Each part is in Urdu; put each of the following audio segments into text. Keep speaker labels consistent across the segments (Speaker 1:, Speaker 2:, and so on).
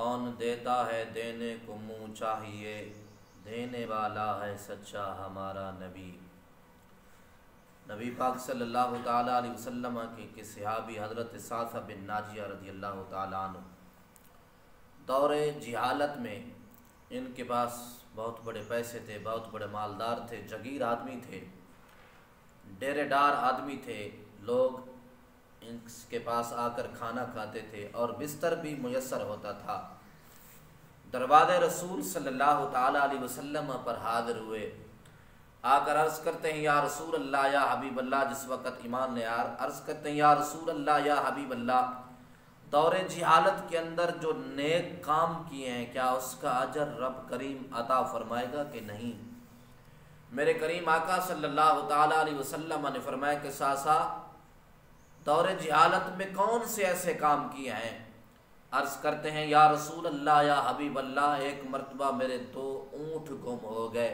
Speaker 1: کون دیتا ہے دینے کو منہ چاہیے، دینے والا ہے سچا ہمارا نبی۔ نبی پاک صلی اللہ تعالیٰ علیہ وسلم کے صحابی حضرت صعصعہ بن ناجیہ رضی اللہ تعالیٰ عنہ دور جہالت میں ان کے پاس بہت بڑے پیسے تھے، بہت بڑے مالدار تھے، جگیر آدمی تھے، ڈیرے دار آدمی تھے۔ لوگ ان کے پاس آ کر کھانا کھاتے تھے اور بستر بھی میسر ہوتا تھا۔ دروازے رسول صلی اللہ تعالیٰ علیہ وسلم پر حاضر ہوئے، آ کر عرض کرتے ہیں یا رسول اللہ یا حبیب اللہ، جس وقت ایمان لے عرض کرتے ہیں یا رسول اللہ یا حبیب اللہ، دور جہالت کے اندر جو نیک کام کیے ہیں کیا اس کا اجر رب کریم عطا فرمائے گا کہ نہیں؟ میرے کریم آقا صلی اللہ تعالیٰ علیہ وسلم نے فرمایا کہ صعصعہ دور جہالت میں کون سے ایسے کام کیے ہیں؟ عرض کرتے ہیں یا رسول اللہ یا حبیب اللہ، ایک مرتبہ میرے 2 اونٹ گم ہو گئے،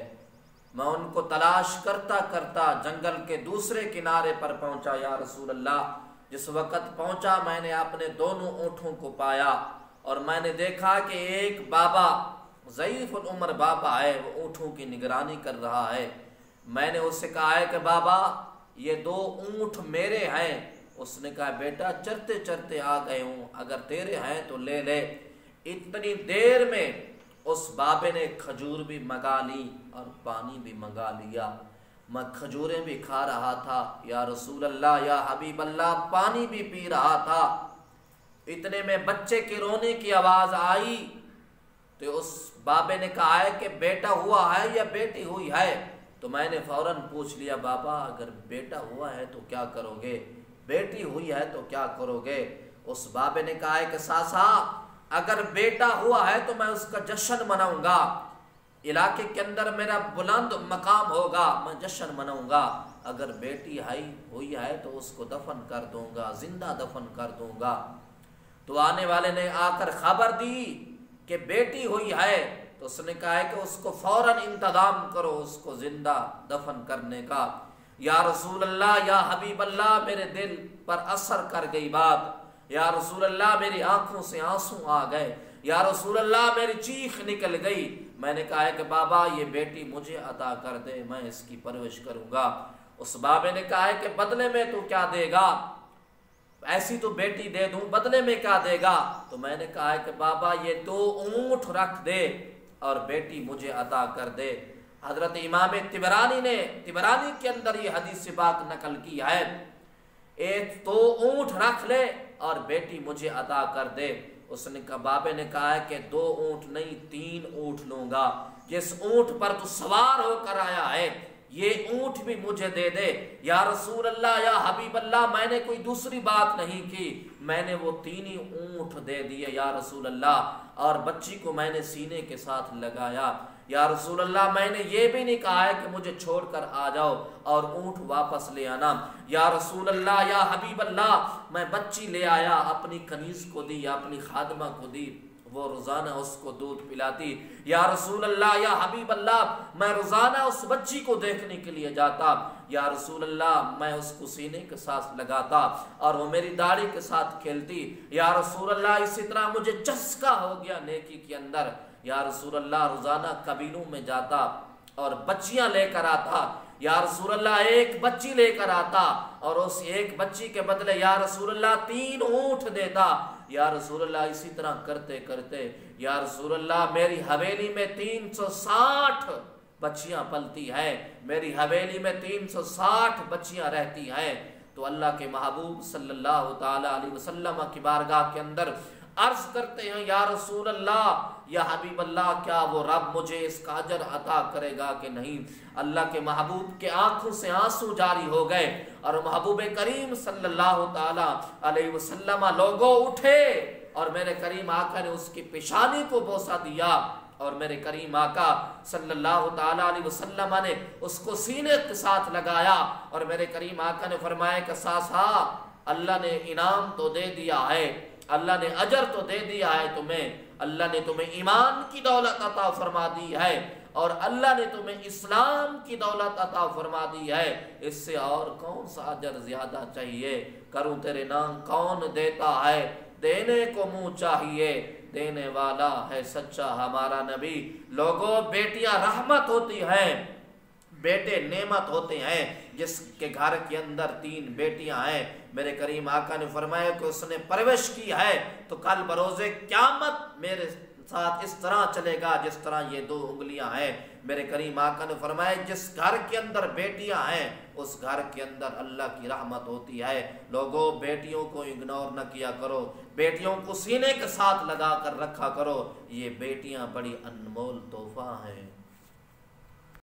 Speaker 1: میں ان کو تلاش کرتا کرتا جنگل کے دوسرے کنارے پر پہنچا یا رسول اللہ۔ جس وقت پہنچا میں نے اپنے دونوں اونٹوں کو پایا اور میں نے دیکھا کہ ایک بابا ضعیف العمر بابا ہے، وہ اونٹوں کی نگرانی کر رہا ہے۔ میں نے اس سے کہا ہے کہ بابا یہ 2 اونٹ میرے ہیں۔ اس نے کہا بیٹا چرتے چرتے آ گئے ہوں، اگر تیرے ہیں تو لے لے۔ اتنی دیر میں اس بابے نے کھجور بھی منگا لی اور پانی بھی منگا لیا۔ میں کھجوریں بھی کھا رہا تھا یا رسول اللہ یا حبیب اللہ، پانی بھی پی رہا تھا۔ اتنے میں بچے کے رونے کی آواز آئی تو اس بابے نے کہا ہے کہ بیٹا ہوا ہے یا بیٹی ہوئی ہے؟ تو میں نے فوراً پوچھ لیا بابا اگر بیٹا ہوا ہے تو کیا کرو گے، بیٹی ہوئی ہے تو کیا کرو گے؟ اس بابے نے کہا ہے کہ صعصعہ اگر بیٹا ہوا ہے تو میں اس کا جشن مناؤں گا، علاقے کے اندر میرا بلند مقام ہوگا، میں جشن مناؤں گا۔ اگر بیٹی ہوئی ہے تو اس کو دفن کر دوں گا، زندہ دفن کر دوں گا۔ تو آنے والے نے آ کر خبر دی کہ بیٹی ہوئی ہے، تو اس نے کہا ہے کہ اس کو فوراً انتظام کرو اس کو زندہ دفن کرنے کا۔ یا رسول اللہ یا حبیب اللہ، میرے دل پر اثر کر گئی بات۔ یا رسول اللہ میری آنکھوں سے آنسو آ گئے۔ یا رسول اللہ میری چیخ نکل گئی۔ میں نے کہا ہے کہ بابا یہ بیٹی مجھے عطا کر دے، میں اس کی پرورش کروں گا۔ اس بابے نے کہا ہے کہ بدلے میں تو کیا دے گا؟ ایسی تو بیٹی دے دوں، بدلے میں کیا دے گا؟ تو میں نے کہا ہے کہ بابا یہ 2 اونٹ رکھ دے اور بیٹی مجھے عطا کر دے۔ حضرت امام طبرانی نے طبرانی کے اندر یہ حدیث پاک نقل کی ہے، 2 اونٹ رکھ لے اور بیٹی مجھے عطا کر دے۔ اس نے کہا بابے نے کہا ہے کہ 2 اونٹ نہیں 3 اونٹ لوں گا، جس اونٹ پر تو سوار ہو کر آیا ہے یہ اونٹ بھی مجھے دے دے۔ یا رسول اللہ یا حبیب اللہ، میں نے کوئی دوسری بات نہیں کی، میں نے وہ 3 ہی اونٹ دے دیے یا رسول اللہ، اور بچی کو میں نے سینے کے ساتھ لگایا۔ یا رسول اللہ میں نے یہ بھی نہیں کہا ہے کہ مجھے چھوڑ کر آ جاؤ اور اونٹ واپس لے آنا۔ یا رسول اللہ یا حبیب اللہ، میں بچی لے آیا، اپنی کنیز کو دی یا اپنی خادمہ کو دی، وہ روزانہ اس کو دودھ پلاتی۔ یا رسول اللہ یا حبیب اللہ، میں روزانہ اس بچی کو دیکھنے کے لیے جاتا۔ یا رسول اللہ میں اس کو سینے کے ساتھ لگاتا اور وہ میری داڑھی کے ساتھ کھیلتی۔ یا رسول اللہ اسی طرح مجھے چسکا ہو گیا نیکی کے اندر۔ یا رسول اللہ روزانہ قبیلوں میں جاتا اور بچیاں لے کر آتا۔ یا رسول اللہ ایک بچی لے کر آتا اور اس ایک بچی کے بدلے یا رسول اللہ 3 اونٹ دیتا۔ یا رسول اللہ اسی طرح کرتے کرتے یا رسول اللہ میری حویلی میں 360 بچیاں پلتی ہیں، میری حویلی میں 360 بچیاں رہتی ہیں۔ تو اللہ کے محبوب صلی اللہ تعالی علیہ وسلم کی بارگاہ کے اندر عرض کرتے ہیں یا رسول اللہ یا حبیب اللہ، کیا وہ رب مجھے اس کا اجر عطا کرے گا کہ نہیں؟ اللہ کے محبوب کے آنکھوں سے آنسو جاری ہو گئے اور محبوب کریم صلی اللہ تعالی علیہ وسلم لوگوں اٹھے اور میرے کریم آقا نے اس کی پیشانی کو بوسہ دیا اور میرے کریم آقا صلی اللہ تعالی علیہ وسلم نے اس کو سینے کے ساتھ لگایا اور میرے کریم آقا نے فرمایا کہ صعصعہ اللہ نے انعام تو دے دیا ہے، اللہ نے اجر تو دے دیا ہے تمہیں، اللہ نے تمہیں ایمان کی دولت عطا فرما دی ہے اور اللہ نے تمہیں اسلام کی دولت عطا فرما دی ہے، اس سے اور کون سا اجر زیادہ چاہیے؟ کروں تیرے نام کون دیتا ہے، دینے کو منہ چاہیے، دینے والا ہے سچا ہمارا نبی۔ لوگوں، بیٹیاں رحمت ہوتی ہیں، بیٹے نعمت ہوتے ہیں۔ جس کے گھر کے اندر 3 بیٹیاں ہیں، میرے کریم آقا نے فرمایا کہ اس نے پرورش کی ہے تو کل بروز قیامت میرے ساتھ اس طرح چلے گا جس طرح یہ 2 انگلیاں ہیں۔ میرے کریم آقا نے فرمایا جس گھر کے اندر بیٹیاں ہیں اس گھر کے اندر اللہ کی رحمت ہوتی ہے۔ لوگوں، بیٹیوں کو اگنور نہ کیا کرو، بیٹیوں کو سینے کے ساتھ لگا کر رکھا کرو، یہ بیٹیاں بڑی انمول تحفہ ہیں۔